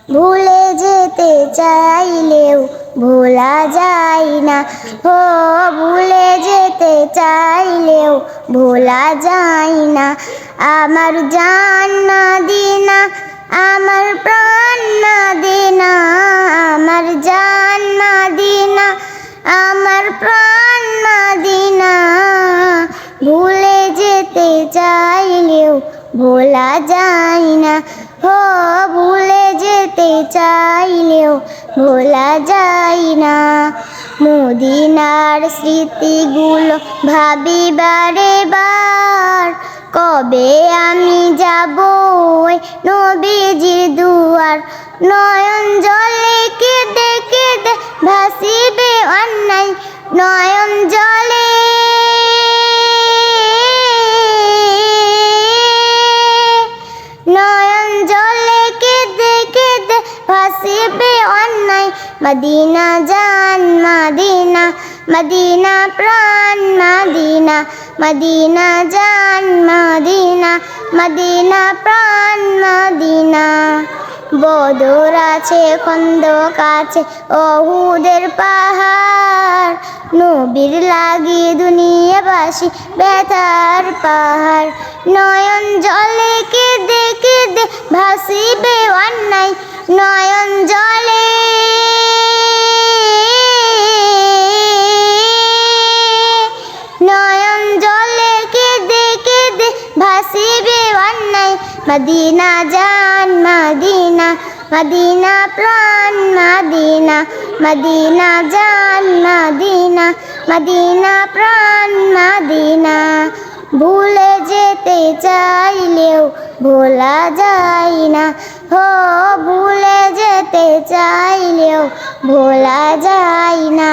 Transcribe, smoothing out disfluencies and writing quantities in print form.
ভুলে যেতে চাইলেও ভোলা যায় না। হো ভুলে যেতে চাইলেও ভোলা যায় না। আমার জান মদিনা, আমার প্রাণ মদিনা, আমার জান মদিনা, আমার প্রাণ মদিনা। ভুলে যেতে চাইলেও ভোলা যায় না। হো ভুলে যেতে চাইলেও ভোলা যায় না। মদিনার স্মৃতিগুলো ভাবি বারে বার, কবে আমি যাব ওই নবীজির দুয়ার। নয়ন জলে কেঁদে কেঁদে ভাসিবে অন্যায়, নয়ন জলে নয়ন জলে কেঁদে কেঁদে ভাসিবে অন্যায়। মদিনা জান মদিনা, মদিনা প্রাণ মদিনা, মদিনা জান মদিনা, মদিনা প্রাণ মদিনা। বদর আছে, খন্দক আছে, ওহুদের পাহাড়, নবীর লাগি দুনিয়াবাসী ব্যথার পাহাড়। নয়ন জলে কেঁদে কেঁদে ভাসিবে অন্যায়, নয়ন জলে নয়ন জলে কেঁদে কেঁদে ভাসিবে অন্যায়। মদিনা জান মদিনা, মদিনা প্রাণ মদিনা, মদিনা জান মদিনা, মদিনা প্রাণ মদিনা। ভুলে যেতে চাইলেও ভোলা যায় না। হো ভুলে যেতে চাইলেও ভোলা যায় না।